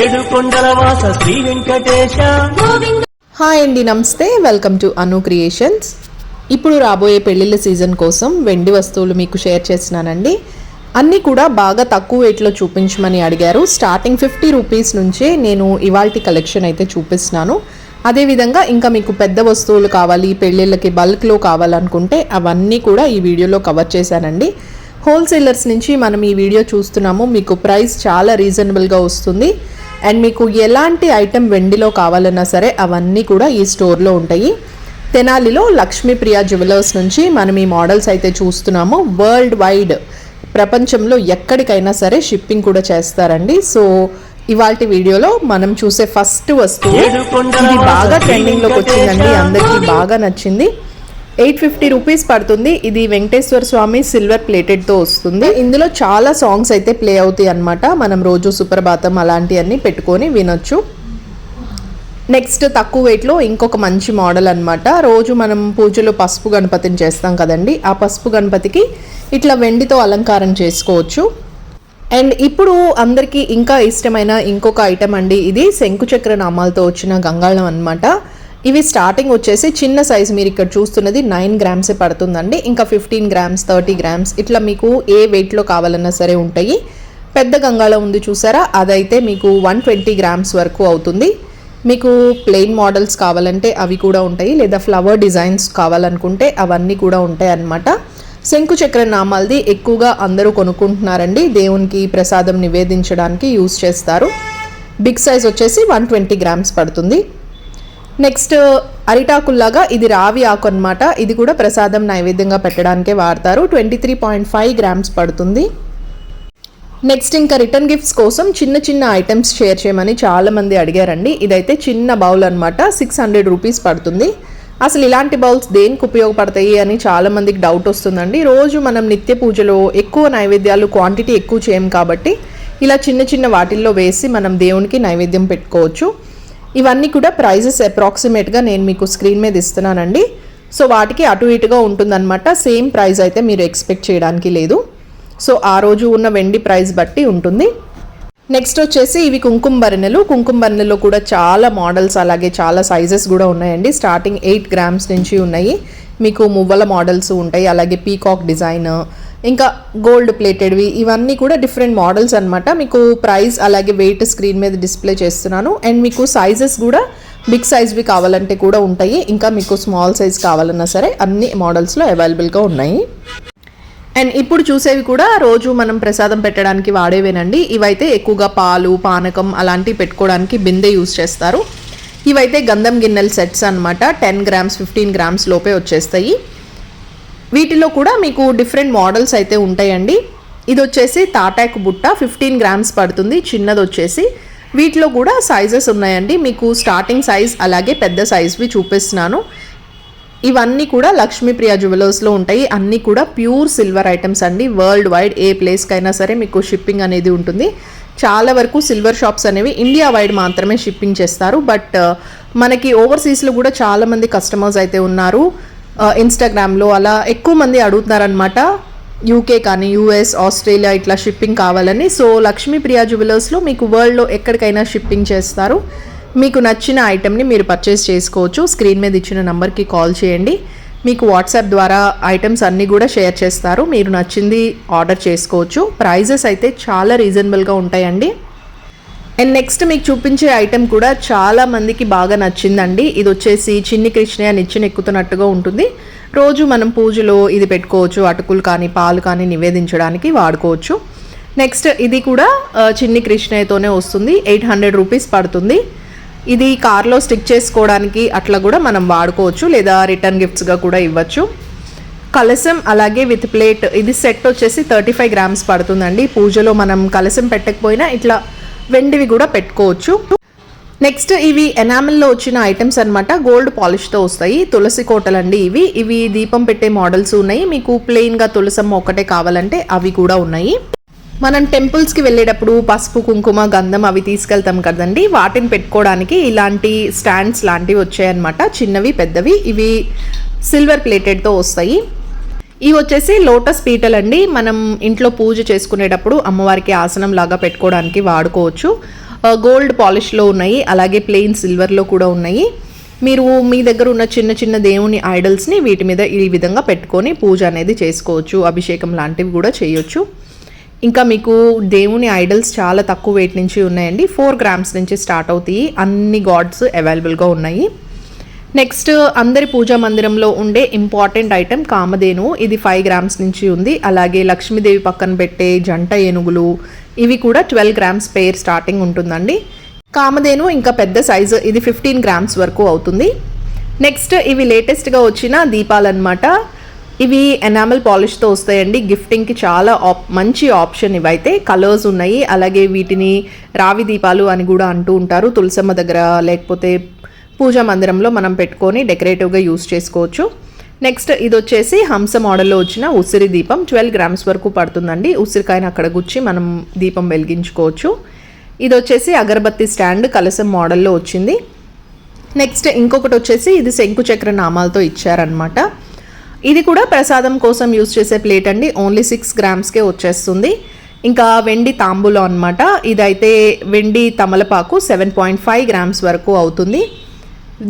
ఏడుకొండలవాస Shri Venkatesha. Hi అండి, నమస్తే, welcome to Anu creations. ఇప్పుడు రాబోయే పెళ్లిళ్ళ సీజన్ కోసం వెండి వస్తువులు మీకు షేర్ చేస్తున్నానండి. అన్నీ కూడా బాగా తక్కువ రేట్లో చూపించమని అడిగారు. స్టార్టింగ్ 50 రూపీస్ నుంచే నేను ఇవాల్టి కలెక్షన్ అయితే చూపిస్తున్నాను. అదేవిధంగా ఇంకా మీకు పెద్ద వస్తువులు కావాలి, పెళ్ళిళ్ళకి బల్క్లో కావాలనుకుంటే అవన్నీ కూడా ఈ వీడియోలో కవర్ చేశానండి. హోల్సేలర్స్ నుంచి మనం ఈ వీడియో చూస్తున్నాము. మీకు ప్రైస్ చాలా రీజనబుల్గా వస్తుంది. అండ్ మీకు ఎలాంటి ఐటెం వెండిలో కావాలన్నా సరే అవన్నీ కూడా ఈ స్టోర్లో ఉంటాయి. తెనాలిలో లక్ష్మీప్రియ జ్యువెలర్స్ నుంచి మనం ఈ మోడల్స్ అయితే చూస్తున్నాము. వరల్డ్ వైడ్ ప్రపంచంలో ఎక్కడికైనా సరే షిప్పింగ్ కూడా చేస్తారండి. సో ఇవాల్టి వీడియోలో మనం చూసే ఫస్ట్ వస్తువు ఇది బాగా ట్రెండింగ్లోకి వచ్చిందండి, అందరికీ బాగా నచ్చింది. 850 రూపీస్ పడుతుంది. ఇది వెంకటేశ్వర స్వామి సిల్వర్ ప్లేటెడ్తో వస్తుంది. ఇందులో చాలా సాంగ్స్ అయితే ప్లే అవుతాయి అన్నమాట. మనం రోజు సుప్రభాతం అలాంటివన్నీ పెట్టుకొని వినొచ్చు. నెక్స్ట్ తక్కువ వెయిట్లో ఇంకొక మంచి మోడల్ అన్నమాట. రోజు మనం పూజలో పసుపు గణపతిని చేస్తాం కదండి, ఆ పసుపు గణపతికి ఇట్లా వెండితో అలంకారం చేసుకోవచ్చు. అండ్ ఇప్పుడు అందరికీ ఇంకా ఇష్టమైన ఇంకొక ఐటమ్ అండి, ఇది శంకుచక్ర నామాలతో వచ్చిన గంగాళం అన్నమాట. ఇవి స్టార్టింగ్ వచ్చేసి చిన్న సైజ్, మీరు ఇక్కడ చూస్తున్నది 9 గ్రామ్సే పడుతుందండి. ఇంకా 15 గ్రామ్స్, 30 గ్రామ్స్ ఇట్లా మీకు ఏ వెయిట్లో కావాలన్నా సరే ఉంటాయి. పెద్ద గంగాళం ఉంది చూసారా, అదైతే మీకు 120 గ్రామ్స్ వరకు అవుతుంది. మీకు ప్లెయిన్ మోడల్స్ కావాలంటే అవి కూడా ఉంటాయి, లేదా ఫ్లవర్ డిజైన్స్ కావాలనుకుంటే అవన్నీ కూడా ఉంటాయి అన్నమాట. శంకుచక్ర నామాలది ఎక్కువగా అందరూ కొనుక్కుంటున్నారండి, దేవునికి ప్రసాదం నివేదించడానికి యూజ్ చేస్తారు. బిగ్ సైజ్ వచ్చేసి 120 గ్రామ్స్ పడుతుంది. నెక్స్ట్ అరిటాకుల్లాగా ఇది రావి ఆకు అన్నమాట. ఇది కూడా ప్రసాదం నైవేద్యంగా పెట్టడానికే వాడతారు. 23.5 గ్రామ్స్ పడుతుంది. నెక్స్ట్ ఇంకా రిటర్న్ గిఫ్ట్స్ కోసం చిన్న చిన్న ఐటమ్స్ షేర్ చేయమని చాలామంది అడిగారండి. ఇదైతే చిన్న బౌల్ అనమాట, 600 రూపీస్ పడుతుంది. అసలు ఇలాంటి బౌల్స్ దేనికి ఉపయోగపడతాయి అని చాలామందికి డౌట్ వస్తుందండి. రోజు మనం నిత్య పూజలో ఎక్కువ నైవేద్యాలు క్వాంటిటీ ఎక్కువ చేయం కాబట్టి ఇలా చిన్న చిన్న వాటిల్లో వేసి మనం దేవునికి నైవేద్యం పెట్టుకోవచ్చు. ఇవన్నీ కూడా ప్రైజెస్ అప్రాక్సిమేట్గా నేను మీకు స్క్రీన్ మీద ఇస్తున్నానండి. సో వాటికి అటు ఇటుగా ఉంటుందన్నమాట. సేమ్ ప్రైస్ అయితే మీరు ఎక్స్పెక్ట్ చేయడానికి లేదు. సో ఆ రోజు ఉన్న వెండి ప్రైస్ బట్టి ఉంటుంది. నెక్స్ట్ వచ్చేసి ఇవి కుంకుమ బరిణెలు. కుంకుమ బరిణెల్లో కూడా చాలా మోడల్స్ అలాగే చాలా సైజెస్ కూడా ఉన్నాయండి. స్టార్టింగ్ 8 గ్రామ్స్ నుంచి ఉన్నాయి. మీకు మువ్వల మోడల్స్ ఉంటాయి, అలాగే పీకాక్ డిజైన్, ఇంకా గోల్డ్ ప్లేటెడ్వి, ఇవన్నీ కూడా డిఫరెంట్ మోడల్స్ అనమాట. మీకు ప్రైస్ అలాగే వెయిట్ స్క్రీన్ మీద డిస్ప్లే చేస్తున్నాను. అండ్ మీకు సైజెస్ కూడా బిగ్ సైజ్వి కావాలంటే కూడా ఉంటాయి, ఇంకా మీకు స్మాల్ సైజ్ కావాలన్నా సరే అన్ని మోడల్స్లో అవైలబుల్గా ఉన్నాయి. అండ్ ఇప్పుడు చూసేవి కూడా రోజు మనం ప్రసాదం పెట్టడానికి వాడేవేనండి. ఇవైతే ఎక్కువగా పాలు, పానకం అలాంటివి పెట్టుకోవడానికి బిందె యూజ్ చేస్తారు. ఇవైతే గంధం గిన్నెల సెట్స్ అనమాట. 10 గ్రామ్స్, 15 గ్రామ్స్ లోపే వచ్చేస్తాయి. వీటిలో కూడా మీకు డిఫరెంట్ మోడల్స్ అయితే ఉంటాయండి. ఇది వచ్చేసి తాటాకు బుట్ట, 15 గ్రామ్స్ పడుతుంది, చిన్నది వచ్చేసి. వీటిలో కూడా సైజెస్ ఉన్నాయండి. మీకు స్టార్టింగ్ సైజ్ అలాగే పెద్ద సైజ్వి చూపిస్తున్నాను. ఇవన్నీ కూడా లక్ష్మీప్రియ జ్యువెలర్స్లో ఉంటాయి. అన్నీ కూడా ప్యూర్ సిల్వర్ ఐటమ్స్ అండి. వరల్డ్ వైడ్ ఏ ప్లేస్కైనా సరే మీకు షిప్పింగ్ అనేది ఉంటుంది. చాలా వరకు సిల్వర్ షాప్స్ అనేవి ఇండియా వైడ్ మాత్రమే షిప్పింగ్ చేస్తారు. బట్ మనకి ఓవర్సీస్లో కూడా చాలామంది కస్టమర్స్ అయితే ఉన్నారు. ఇన్స్టాగ్రామ్లో అలా ఎక్కువ మంది అడుగుతున్నారనమాట, యూకే కానీ యూఎస్, ఆస్ట్రేలియా ఇట్లా షిప్పింగ్ కావాలని. సో లక్ష్మీప్రియ జ్యువెలర్స్లో మీకు వరల్డ్లో ఎక్కడికైనా షిప్పింగ్ చేస్తారు. మీకు నచ్చిన ఐటెంని మీరు పర్చేస్ చేసుకోవచ్చు. స్క్రీన్ మీద ఇచ్చిన నెంబర్కి కాల్ చేయండి. మీకు వాట్సాప్ ద్వారా ఐటమ్స్ అన్నీ కూడా షేర్ చేస్తారు. మీరు నచ్చింది ఆర్డర్ చేసుకోవచ్చు. ప్రైజెస్ అయితే చాలా రీజనబుల్గా ఉంటాయండి. అండ్ నెక్స్ట్ మీకు చూపించే ఐటెం కూడా చాలా మందికి బాగా నచ్చిందండి. ఇది వచ్చేసి చిన్ని కృష్ణయ్య నిచ్చెన ఎక్కుతున్నట్టుగా ఉంటుంది. రోజు మనం పూజలో ఇది పెట్టుకోవచ్చు. అటుకులు కానీ పాలు కానీ నివేదించడానికి వాడుకోవచ్చు. నెక్స్ట్ ఇది కూడా చిన్ని కృష్ణయ్యతోనే వస్తుంది. 800 రూపీస్ పడుతుంది. ఇది కార్లో స్టిక్ చేసుకోవడానికి అట్లా కూడా మనం వాడుకోవచ్చు, లేదా రిటర్న్ గిఫ్ట్స్గా కూడా ఇవ్వచ్చు. కలసం అలాగే విత్ ప్లేట్, ఇది సెట్ వచ్చేసి 35 గ్రామ్స్ పడుతుందండి. పూజలో మనం కలసం పెట్టకపోయినా ఇట్లా వెండివి కూడా పెట్టుకోవచ్చు. నెక్స్ట్ ఇవి ఎనామిల్లో వచ్చిన ఐటమ్స్ అనమాట. గోల్డ్ పాలిష్తో వస్తాయి. తులసి కోటలు అండి ఇవి దీపం పెట్టే మోడల్స్ ఉన్నాయి. మీకు ప్లెయిన్గా తులసమ్మ ఒకటే కావాలంటే అవి కూడా ఉన్నాయి. మనం టెంపుల్స్కి వెళ్ళేటప్పుడు పసుపు, కుంకుమ, గంధం అవి తీసుకెళ్తాం కదండి, వాటిని పెట్టుకోవడానికి ఇలాంటి స్టాండ్స్ లాంటివి వచ్చాయన్నమాట. చిన్నవి పెద్దవి, ఇవి సిల్వర్ ప్లేటెడ్తో వస్తాయి. ఇవి వచ్చేసి లోటస్ పీటలు అండి. మనం ఇంట్లో పూజ చేసుకునేటప్పుడు అమ్మవారికి ఆసనం లాగా పెట్టుకోవడానికి వాడుకోవచ్చు. గోల్డ్ పాలిష్లో ఉన్నాయి, అలాగే ప్లెయిన్ సిల్వర్లో కూడా ఉన్నాయి. మీరు మీ దగ్గర ఉన్న చిన్న చిన్న దేవుని ఐడల్స్ని వీటి మీద ఈ విధంగా పెట్టుకొని పూజ అనేది చేసుకోవచ్చు, అభిషేకం లాంటివి కూడా చేయొచ్చు. ఇంకా మీకు దేవుని ఐడల్స్ చాలా తక్కువ వెయిట్ నుంచి ఉన్నాయండి, 4 grams నుంచి స్టార్ట్ అవుతాయి. అన్ని గాడ్స్ అవైలబుల్గా ఉన్నాయి. నెక్స్ట్ అందరి పూజా మందిరంలో ఉండే ఇంపార్టెంట్ ఐటెం కామధేను. ఇది 5 grams నుంచి ఉంది. అలాగే లక్ష్మీదేవి పక్కన పెట్టే జంట ఏనుగులు, ఇవి కూడా 12 grams పెయిర్ స్టార్టింగ్ ఉంటుందండి. కామధేను ఇంకా పెద్ద సైజు, ఇది 15 grams వరకు అవుతుంది. నెక్స్ట్ ఇవి లేటెస్ట్గా వచ్చిన దీపాలు అన్నమాట. ఇవి ఎనామల్ పాలిష్తో వస్తాయండి. గిఫ్టింగ్కి చాలా మంచి ఆప్షన్ ఇవైతే. కలర్స్ ఉన్నాయి. అలాగే వీటిని రావి దీపాలు అని కూడా అంటూ ఉంటారు. తులసమ్మ దగ్గర లేకపోతే పూజా మందిరంలో మనం పెట్టుకొని డెకరేటివ్గా యూస్ చేసుకోవచ్చు. నెక్స్ట్ ఇది వచ్చేసి హంస మోడల్లో వచ్చిన ఉసిరి దీపం. 12 grams వరకు పడుతుందండి. ఉసిరికాయని అక్కడ గుచ్చి మనం దీపం వెలిగించుకోవచ్చు. ఇది వచ్చేసి అగరబత్తి స్టాండ్ కలసం మోడల్లో వచ్చింది. నెక్స్ట్ ఇంకొకటి వచ్చేసి ఇది శంకు చక్ర నామాలతో ఇచ్చారనమాట. ఇది కూడా ప్రసాదం కోసం యూజ్ చేసే ప్లేట్ అండి. ఓన్లీ 6 gramsకే వచ్చేస్తుంది. ఇంకా వెండి తాంబూలం అనమాట. ఇదైతే వెండి తమలపాకు 7.5 grams వరకు అవుతుంది.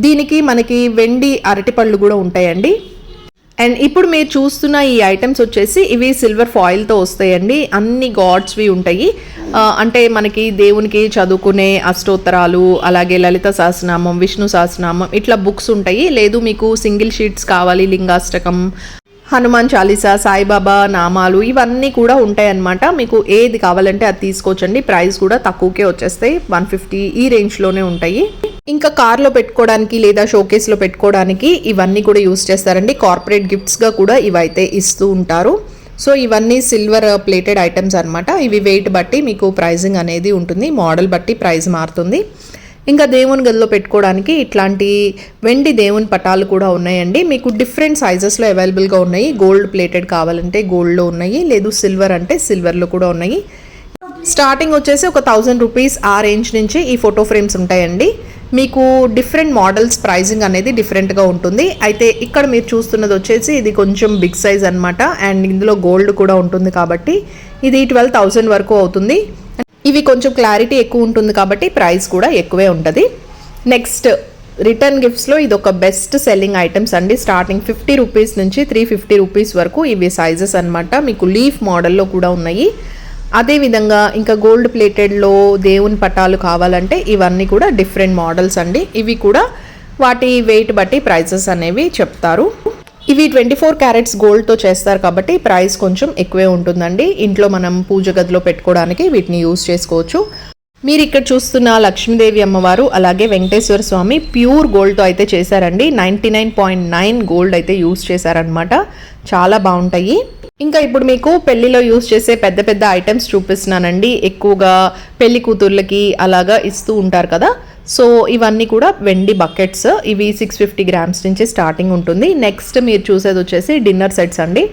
దీనికి మనకి వెండి అరటిపళ్ళు కూడా ఉంటాయండి. అండ్ ఇప్పుడు మీరు చూస్తున్న ఈ ఐటమ్స్ వచ్చేసి ఇవి సిల్వర్ ఫాయిల్తో వస్తాయండి. అన్ని గాడ్స్వి ఉంటాయి. అంటే మనకి దేవునికి చదువుకునే అష్టోత్తరాలు, అలాగే లలిత సహస్రనామం, విష్ణు సహస్రనామం ఇట్లా బుక్స్ ఉంటాయి. లేదు మీకు సింగిల్ షీట్స్ కావాలి, లింగాష్టకం, హనుమాన్ చాలీసా, సాయిబాబా నామాలు ఇవన్నీ కూడా ఉంటాయి అన్నమాట. మీకు ఏది కావాలంటే అది తీసుకోవచ్చండి. ప్రైస్ కూడా తక్కువకే వచ్చేస్తాయి, 150 ఈ రేంజ్లోనే ఉంటాయి. ఇంకా కార్లో పెట్టుకోవడానికి లేదా షోకేస్లో పెట్టుకోవడానికి ఇవన్నీ కూడా యూస్ చేస్తారండి. కార్పొరేట్ గిఫ్ట్స్గా కూడా ఇవైతే ఇస్తూ ఉంటారు. సో ఇవన్నీ సిల్వర్ ప్లేటెడ్ ఐటమ్స్ అనమాట. ఇవి వెయిట్ బట్టి మీకు ప్రైజింగ్ అనేది ఉంటుంది, మోడల్ బట్టి ప్రైస్ మారుతుంది. ఇంకా దేవుని గదిలో పెట్టుకోవడానికి ఇట్లాంటి వెండి దేవుని పటాలు కూడా ఉన్నాయండి. మీకు డిఫరెంట్ సైజెస్లో అవైలబుల్గా ఉన్నాయి. గోల్డ్ ప్లేటెడ్ కావాలంటే గోల్డ్లో ఉన్నాయి, లేదు సిల్వర్ అంటే సిల్వర్లో కూడా ఉన్నాయి. స్టార్టింగ్ వచ్చేసి ఒక 1000 రూపీస్ ఆ రేంజ్ నుంచి ఈ ఫోటో ఫ్రేమ్స్ ఉంటాయండి. మీకు డిఫరెంట్ మోడల్స్ ప్రైజింగ్ అనేది డిఫరెంట్గా ఉంటుంది. అయితే ఇక్కడ మీరు చూస్తున్నది వచ్చేసి ఇది కొంచెం బిగ్ సైజ్ అనమాట. అండ్ ఇందులో గోల్డ్ కూడా ఉంటుంది కాబట్టి ఇది 12,000 వరకు అవుతుంది. ఇవి కొంచెం క్లారిటీ ఎక్కువ ఉంటుంది కాబట్టి ప్రైస్ కూడా ఎక్కువే ఉంటుంది. నెక్స్ట్ రిటర్న్ గిఫ్ట్స్లో ఇది ఒక బెస్ట్ సెల్లింగ్ ఐటమ్స్ అండి. స్టార్టింగ్ 50 రూపీస్ నుంచి 350 రూపీస్ వరకు ఇవి సైజెస్ అనమాట. మీకు లీఫ్ మోడల్లో కూడా ఉన్నాయి. అదేవిధంగా ఇంకా గోల్డ్ ప్లేటెడ్లో దేవుని పటాలు కావాలంటే ఇవన్నీ కూడా డిఫరెంట్ మోడల్స్ అండి. ఇవి కూడా వాటి వెయిట్ బట్టి ప్రైసెస్ అనేవి చెప్తారు. ఇవి 24 క్యారెట్స్ గోల్డ్తో చేస్తారు కాబట్టి ప్రైస్ కొంచెం ఎక్కువే ఉంటుందండి. ఇంట్లో మనం పూజ గదిలో పెట్టుకోవడానికి వీటిని యూజ్ చేసుకోవచ్చు. మీరు ఇక్కడ చూస్తున్న లక్ష్మీదేవి అమ్మవారు అలాగే వెంకటేశ్వర స్వామి ప్యూర్ గోల్డ్తో అయితే చేశారండి. 99.9 గోల్డ్ అయితే యూజ్ చేశారనమాట. చాలా బాగుంటాయి. ఇంకా ఇప్పుడు మీకు పెళ్లిలో యూజ్ చేసే పెద్ద పెద్ద ఐటమ్స్ చూపిస్తున్నానండి. ఎక్కువగా పెళ్లి కూతుర్లకి అలాగా ఇస్తూ ఉంటారు కదా. సో ఇవన్నీ కూడా వెండి బకెట్స్. ఇవి 650 grams నుంచి స్టార్టింగ్ ఉంటుంది. నెక్స్ట్ మీరు చూసేది వచ్చేసి డిన్నర్ సెట్స్ అండి.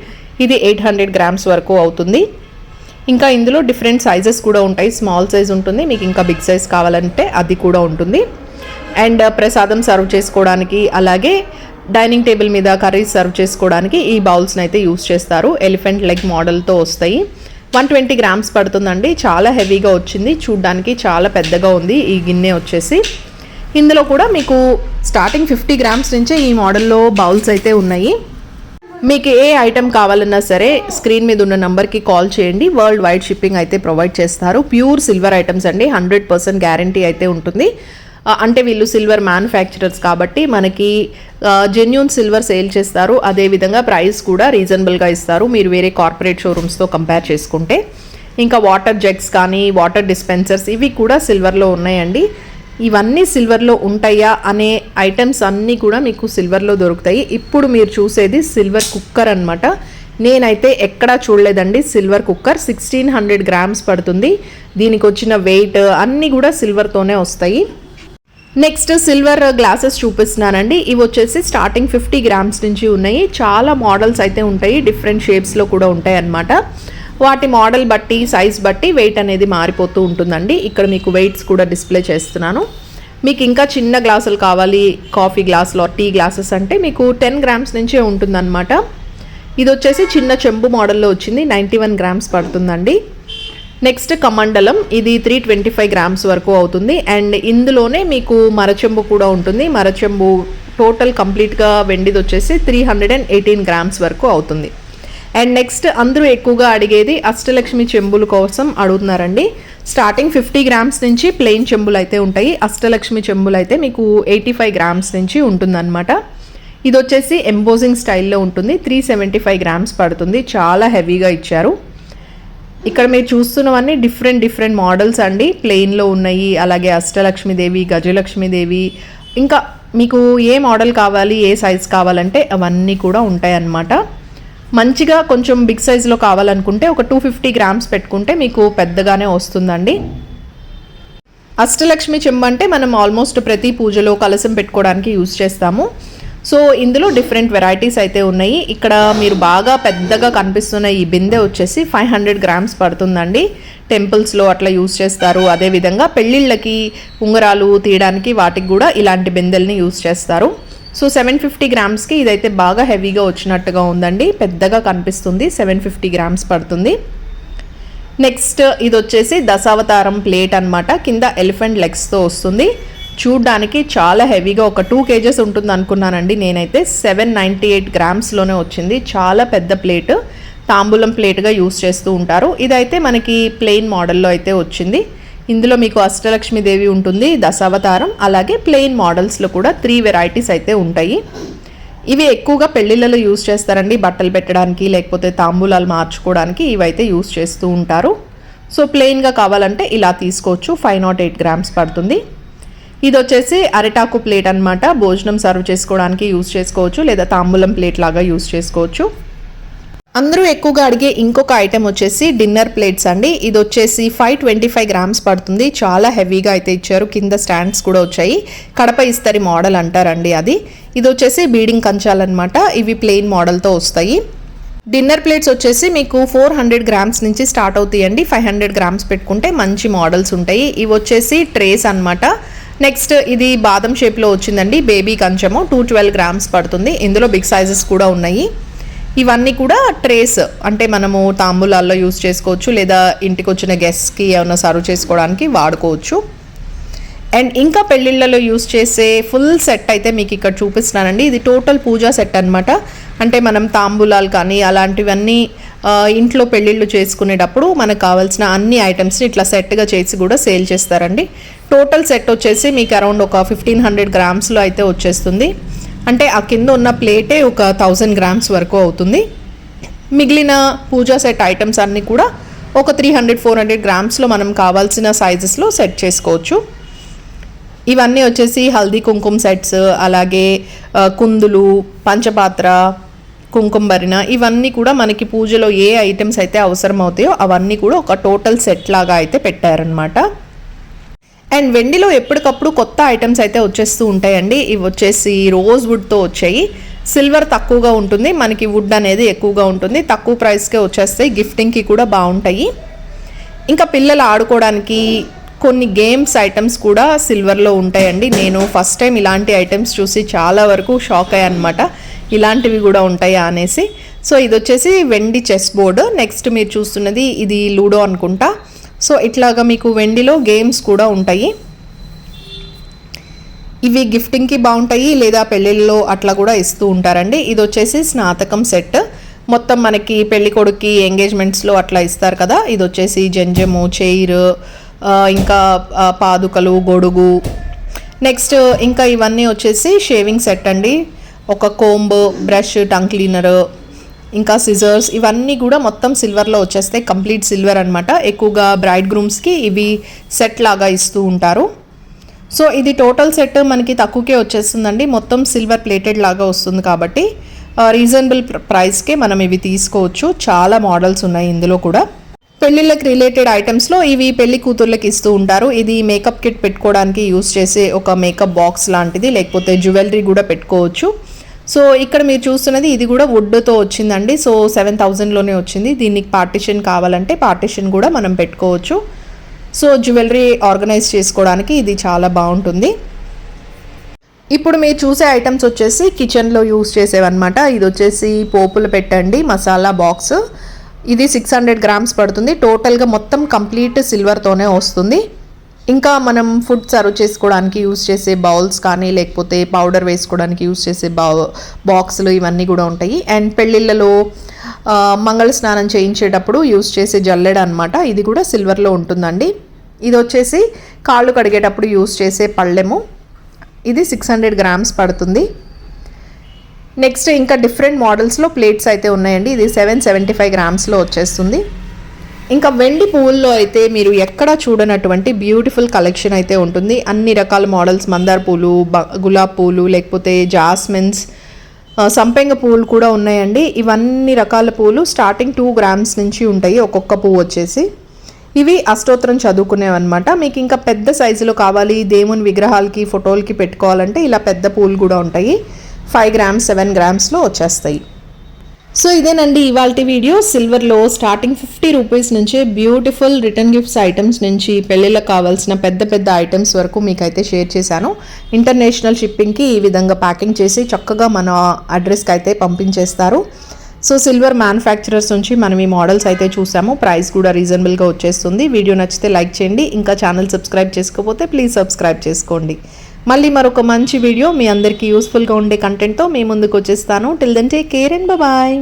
ఇది 800 grams వరకు అవుతుంది. ఇంకా ఇందులో డిఫరెంట్ సైజెస్ కూడా ఉంటాయి. స్మాల్ సైజ్ ఉంటుంది, మీకు ఇంకా బిగ్ సైజ్ కావాలంటే అది కూడా ఉంటుంది. అండ్ ప్రసాదం సర్వ్ చేసుకోవడానికి అలాగే డైనింగ్ టేబుల్ మీద కర్రీస్ సర్వ్ చేసుకోవడానికి ఈ బౌల్స్ని అయితే యూస్ చేస్తారు. ఎలిఫెంట్ లెగ్ మోడల్తో వస్తాయి. 120 grams పడుతుందండి. చాలా హెవీగా వచ్చింది, చూడ్డానికి చాలా పెద్దగా ఉంది ఈ గిన్నె వచ్చేసి. ఇందులో కూడా మీకు స్టార్టింగ్ 50 grams నుంచే ఈ మోడల్లో బౌల్స్ అయితే ఉన్నాయి. మీకు ఏ ఐటెం కావాలన్నా సరే స్క్రీన్ మీద ఉన్న నంబర్కి కాల్ చేయండి. వరల్డ్ వైడ్ షిప్పింగ్ అయితే ప్రొవైడ్ చేస్తారు. ప్యూర్ సిల్వర్ ఐటమ్స్ అండి. 100% గ్యారంటీ అయితే ఉంటుంది. అంటే వీళ్ళు సిల్వర్ మ్యానుఫ్యాక్చరర్స్ కాబట్టి మనకి జెన్యూన్ సిల్వర్ సేల్ చేస్తారు. అదేవిధంగా ప్రైస్ కూడా రీజనబుల్గా ఇస్తారు మీరు వేరే కార్పొరేట్ షోరూమ్స్తో కంపేర్ చేసుకుంటే. ఇంకా వాటర్ జగ్స్ కానీ వాటర్ డిస్పెన్సర్స్ ఇవి కూడా సిల్వర్లో ఉన్నాయండి. ఇవన్నీ సిల్వర్లో ఉంటాయా అనే ఐటమ్స్ అన్నీ కూడా మీకు సిల్వర్లో దొరుకుతాయి. ఇప్పుడు మీరు చూసేది సిల్వర్ కుక్కర్ అనమాట. నేనైతే ఎక్కడా చూడలేదండి సిల్వర్ కుక్కర్. 1600 grams పడుతుంది. దీనికి వచ్చిన వెయిట్ అన్నీ కూడా సిల్వర్తోనే వస్తాయి. నెక్స్ట్ సిల్వర్ గ్లాసెస్ చూపిస్తున్నానండి. ఇవి వచ్చేసి స్టార్టింగ్ 50 grams నుంచి ఉన్నాయి. చాలా మోడల్స్ అయితే ఉంటాయి, డిఫరెంట్ షేప్స్లో కూడా ఉంటాయి అన్నమాట. వాటి మోడల్ బట్టి సైజ్ బట్టి వెయిట్ అనేది మారిపోతూ ఉంటుందండి. ఇక్కడ మీకు వెయిట్స్ కూడా డిస్ప్లే చేస్తున్నాను. మీకు ఇంకా చిన్న గ్లాసులు కావాలి, కాఫీ గ్లాసులు, టీ గ్లాసెస్ అంటే మీకు 10 grams నుంచే ఉంటుందన్నమాట. ఇది వచ్చేసి చిన్న చెంబు మోడల్లో వచ్చింది. 91 grams పడుతుందండి. నెక్స్ట్ కమండలం, ఇది 325 గ్రామ్స్ వరకు అవుతుంది. అండ్ ఇందులోనే మీకు మరచెంబు కూడా ఉంటుంది. మరచెంబు టోటల్ కంప్లీట్గా వెండిది వచ్చేసి 318 గ్రామ్స్ వరకు అవుతుంది. అండ్ నెక్స్ట్ అందరూ ఎక్కువగా అడిగేది అష్టలక్ష్మి చెంబుల కోసం అడుగుతున్నారండి. స్టార్టింగ్ 50 గ్రామ్స్ నుంచి ప్లెయిన్ చెంబులు అయితే ఉంటాయి. అష్టలక్ష్మి చెంబులు అయితే మీకు 85 గ్రామ్స్ నుంచి ఉంటుందన్నమాట. ఇది వచ్చేసి ఎంబోజింగ్ స్టైల్లో ఉంటుంది. 375 గ్రామ్స్ పడుతుంది. చాలా హెవీగా ఇచ్చారు. ఇక్కడ మీరు చూస్తున్నవన్నీ డిఫరెంట్ మోడల్స్ అండి. ప్లెయిన్లో ఉన్నాయి, అలాగే అష్టలక్ష్మీదేవి, గజలక్ష్మీదేవి, ఇంకా మీకు ఏ మోడల్ కావాలి, ఏ సైజ్ కావాలంటే అవన్నీ కూడా ఉంటాయి అన్నమాట. మంచిగా కొంచెం బిగ్ సైజులో కావాలనుకుంటే ఒక 250 గ్రామ్స్ పెట్టుకుంటే మీకు పెద్దగానే వస్తుందండి. అష్టలక్ష్మి చెంబు అంటే మనం ఆల్మోస్ట్ ప్రతి పూజలో కలశం పెట్టుకోవడానికి యూజ్ చేస్తాము. సో ఇందులో డిఫరెంట్ వెరైటీస్ అయితే ఉన్నాయి. ఇక్కడ మీరు బాగా పెద్దగా కనిపిస్తున్న ఈ బిందె వచ్చేసి 500 గ్రామ్స్ పడుతుందండి. టెంపుల్స్లో అట్లా యూజ్ చేస్తారు. అదేవిధంగా పెళ్ళిళ్ళకి ఉంగరాలు తీయడానికి వాటికి కూడా ఇలాంటి బిందెల్ని యూజ్ చేస్తారు. సో 750 గ్రామ్స్కి ఇదైతే బాగా హెవీగా వచ్చినట్టుగా ఉందండి. పెద్దగా కనిపిస్తుంది. 750 గ్రామ్స్ పడుతుంది. నెక్స్ట్ ఇది వచ్చేసి దశావతారం ప్లేట్ అనమాట. కింద ఎలిఫెంట్ లెగ్స్తో వస్తుంది. చూడ్డానికి చాలా హెవీగా ఒక 2 kgs ఉంటుంది అనుకున్నానండి నేనైతే. 798 గ్రామ్స్లోనే వచ్చింది. చాలా పెద్ద ప్లేట్, తాంబూలం ప్లేట్గా యూస్ చేస్తూ ఉంటారు. ఇదైతే మనకి ప్లెయిన్ మోడల్లో అయితే వచ్చింది. ఇందులో మీకు అష్టలక్ష్మీదేవి ఉంటుంది, దశావతారం, అలాగే ప్లెయిన్ మోడల్స్లో కూడా 3 వెరైటీస్ అయితే ఉంటాయి. ఇవి ఎక్కువగా పెళ్ళిళ్ళలో యూస్ చేస్తారండి. బట్టలు పెట్టడానికి లేకపోతే తాంబూలాలు మార్చుకోవడానికి ఇవైతే యూస్ చేస్తూ ఉంటారు. సో ప్లెయిన్గా కావాలంటే ఇలా తీసుకోవచ్చు. 508 గ్రామ్స్ పడుతుంది. ఇది వచ్చేసి అరిటాకు ప్లేట్ అనమాట. భోజనం సర్వ్ చేసుకోవడానికి యూజ్ చేసుకోవచ్చు, లేదా తాంబూలం ప్లేట్ లాగా యూజ్ చేసుకోవచ్చు. అందరూ ఎక్కువగా అడిగే ఇంకొక ఐటెం వచ్చేసి డిన్నర్ ప్లేట్స్ అండి. ఇది వచ్చేసి 525 గ్రామ్స్ పడుతుంది. చాలా హెవీగా అయితే ఇచ్చారు. కింద స్టాండ్స్ కూడా వచ్చాయి. కడప ఇస్తరి మోడల్ అంటారండి అది. ఇది వచ్చేసి బీడింగ్ కంచాలన్నమాట. ఇవి ప్లెయిన్ మోడల్తో వస్తాయి. డిన్నర్ ప్లేట్స్ వచ్చేసి మీకు 400 గ్రామ్స్ నుంచి స్టార్ట్ అవుతాయండి. 500 గ్రామ్స్ పెట్టుకుంటే మంచి మోడల్స్ ఉంటాయి. ఇవి వచ్చేసి ట్రేస్ అనమాట. నెక్స్ట్ ఇది బాదం షేప్లో వచ్చిందండి. బేబీ కంచము 212 గ్రామ్స్ పడుతుంది. ఇందులో బిగ్ సైజెస్ కూడా ఉన్నాయి. ఇవన్నీ కూడా ట్రేస్, అంటే మనము తాంబూలాల్లో యూజ్ చేసుకోవచ్చు, లేదా ఇంటికి వచ్చిన గెస్ట్కి ఏమైనా సర్వ్ చేసుకోవడానికి వాడుకోవచ్చు. అండ్ ఇంకా పెళ్ళిళ్ళలో యూజ్ చేసే ఫుల్ సెట్ అయితే మీకు ఇక్కడ చూపిస్తున్నానండి. ఇది టోటల్ పూజా సెట్ అనమాట. అంటే మనం తాంబూలాలు కానీ అలాంటివన్నీ ఇంట్లో పెళ్ళిళ్ళు చేసుకునేటప్పుడు మనకు కావాల్సిన అన్ని ఐటమ్స్ని ఇట్లా సెట్గా చేసి కూడా సేల్ చేస్తారండి. టోటల్ సెట్ వచ్చేసి మీకు అరౌండ్ ఒక 1500 గ్రామ్స్లో అయితే వచ్చేస్తుంది. అంటే ఆ కింద ఉన్న ప్లేటే ఒక 1000 గ్రామ్స్ వరకు అవుతుంది. మిగిలిన పూజా సెట్ ఐటమ్స్ అన్నీ కూడా ఒక 300-400 గ్రామ్స్లో మనం కావాల్సిన సైజెస్లో సెట్ చేసుకోవచ్చు. ఇవన్నీ వచ్చేసి హల్దీ కుంకుమ సెట్స్, అలాగే కుందులు, పంచపాత్ర, కుంకుమ భరిణ, ఇవన్నీ కూడా మనకి పూజలో ఏ ఐటమ్స్ అయితే అవసరం అవుతాయో అవన్నీ కూడా ఒక టోటల్ సెట్ లాగా అయితే పెట్టారనమాట. అండ్ వెండిలో ఎప్పటికప్పుడు కొత్త ఐటమ్స్ అయితే వచ్చేస్తూ ఉంటాయండి. ఇవి వచ్చేసి రోజ్ వుడ్తో వచ్చాయి. సిల్వర్ తక్కువగా ఉంటుంది, మనకి వుడ్ అనేది ఎక్కువగా ఉంటుంది. తక్కువ ప్రైస్కే వచ్చేస్తాయి. గిఫ్టింగ్కి కూడా బాగుంటాయి. ఇంకా పిల్లలు ఆడుకోవడానికి కొన్ని గేమ్స్ ఐటమ్స్ కూడా సిల్వర్లో ఉంటాయండి. నేను ఫస్ట్ టైం ఇలాంటి ఐటమ్స్ చూసి చాలా వరకు షాక్ అయ్యాను అనమాట. ఇలాంటివి కూడా ఉంటాయా అనేసి. సో ఇది వచ్చేసి వెండి చెస్ బోర్డ్. నెక్స్ట్ మీరు చూస్తున్నది ఇది లూడో అనుకుంటా. సో ఇట్లాగా మీకు వెండిలో గేమ్స్ కూడా ఉంటాయి. ఇవి గిఫ్టింగ్కి బాగుంటాయి, లేదా పెళ్ళిళ్ళలో అట్లా కూడా ఇస్తూ ఉంటారండి. ఇది వచ్చేసి స్నాతకం సెట్. మొత్తం మనకి పెళ్లి కొడుక్కి ఎంగేజ్మెంట్స్లో అట్లా ఇస్తారు కదా. ఇది వచ్చేసి జంజము, చైర్, ఇంకా పాదుకలు, గొడుగు. నెక్స్ట్ ఇంకా ఇవన్నీ వచ్చేసి షేవింగ్ సెట్ అండి. ఒక కోంబ్, బ్రష్, టంగ్ క్లీనర్, ఇంకా సిజర్స్, ఇవన్నీ కూడా మొత్తం సిల్వర్లో వచ్చేస్తాయి. కంప్లీట్ సిల్వర్ అనమాట. ఎక్కువగా బ్రైడ్ గ్రూమ్స్కి ఇవి సెట్ లాగా ఇస్తూ ఉంటారు. సో ఇది టోటల్ సెట్ మనకి తక్కువకే వచ్చేస్తుందండి. మొత్తం సిల్వర్ ప్లేటెడ్ లాగా వస్తుంది కాబట్టి రీజనబుల్ ప్రైస్కే మనం ఇవి తీసుకోవచ్చు. చాలా మోడల్స్ ఉన్నాయి ఇందులో కూడా. పెళ్ళిళ్ళకి రిలేటెడ్ ఐటమ్స్లో ఇవి పెళ్లి కూతుర్లకి ఇస్తూ ఉంటారు. ఇది మేకప్ కిట్ పెట్టుకోవడానికి యూస్ చేసే ఒక మేకప్ బాక్స్ లాంటిది, లేకపోతే జ్యువెలరీ కూడా పెట్టుకోవచ్చు. సో ఇక్కడ మీరు చూస్తున్నది ఇది కూడా వుడ్తో వచ్చిందండి. సో 7000లోనే వచ్చింది. దీనికి పార్టిషన్ కావాలంటే పార్టిషన్ కూడా మనం పెట్టుకోవచ్చు. సో జ్యువెలరీ ఆర్గనైజ్ చేసుకోవడానికి ఇది చాలా బాగుంటుంది. ఇప్పుడు మీరు చూసే ఐటమ్స్ వచ్చేసి కిచెన్లో యూస్ చేసేవన్నమాట. ఇది వచ్చేసి పోపులు పెట్టండి మసాలా బాక్స్. ఇది 600 గ్రామ్స్ పడుతుంది. టోటల్గా మొత్తం కంప్లీట్ సిల్వర్తోనే వస్తుంది. ఇంకా మనం ఫుడ్ సర్వ్ చేసుకోవడానికి యూస్ చేసే బౌల్స్ కానీ లేకపోతే పౌడర్ వేసుకోవడానికి యూస్ చేసే బాక్సులు ఇవన్నీ కూడా ఉంటాయి. అండ్ పెళ్ళిళ్ళలో మంగళ స్నానం చేయించేటప్పుడు యూస్ చేసే జల్లెడ అనమాట. ఇది కూడా సిల్వర్లో ఉంటుందండి. ఇది వచ్చేసి కాళ్ళు కడిగేటప్పుడు యూస్ చేసే పళ్ళెము. ఇది 600 గ్రామ్స్ పడుతుంది. నెక్స్ట్ ఇంకా డిఫరెంట్ మోడల్స్లో ప్లేట్స్ అయితే ఉన్నాయండి. ఇది 775 గ్రామ్స్లో వచ్చేస్తుంది. ఇంకా వెండి పువ్వుల్లో అయితే మీరు ఎక్కడ చూడనటువంటి బ్యూటిఫుల్ కలెక్షన్ అయితే ఉంటుంది. అన్ని రకాల మోడల్స్, మందార పూలు, గులాబ్ పూలు, లేకపోతే జాస్మిన్స్, సంపెంగ పువ్వులు కూడా ఉన్నాయండి. ఇవన్నీ రకాల పూలు స్టార్టింగ్ 2 గ్రామ్స్ నుంచి ఉంటాయి ఒక్కొక్క పువ్వు వచ్చేసి. ఇవి అష్టోత్తరం చదువుకునేవన్నమాట. మీకు ఇంకా పెద్ద సైజులో కావాలి, దేవుని విగ్రహాలకి ఫోటోలకి పెట్టుకోవాలంటే ఇలా పెద్ద పూలు కూడా ఉంటాయి. 5 గ్రామ్స్ 7 గ్రామ్స్లో వచ్చేస్తాయి. సో ఇదేనండి ఇవాల్టి వీడియో. సిల్వర్లో స్టార్టింగ్ 50 రూపీస్ నుంచే బ్యూటిఫుల్ రిటర్న్ గిఫ్ట్స్ ఐటమ్స్ నుంచి పెళ్ళిళ్ళకి కావాల్సిన పెద్ద పెద్ద ఐటమ్స్ వరకు మీకైతే షేర్ చేశాను. ఇంటర్నేషనల్ షిప్పింగ్కి ఈ విధంగా ప్యాకింగ్ చేసి చక్కగా మన అడ్రస్కి అయితే పంపించేస్తారు. సో సిల్వర్ మ్యానుఫ్యాక్చరర్స్ నుంచి మనం ఈ మోడల్స్ అయితే చూసాము. ప్రైస్ కూడా రీజనబుల్గా వచ్చేస్తుంది. వీడియో నచ్చితే లైక్ చేయండి. ఇంకా ఛానల్ సబ్స్క్రైబ్ చేసుకోకపోతే ప్లీజ్ సబ్స్క్రైబ్ చేసుకోండి. మళ్ళీ మరొక మంచి వీడియో మీ అందరికీ యూస్ఫుల్గా ఉండే కంటెంట్తో మీ ముందుకు వచ్చేస్తాను. Till then take care and bye.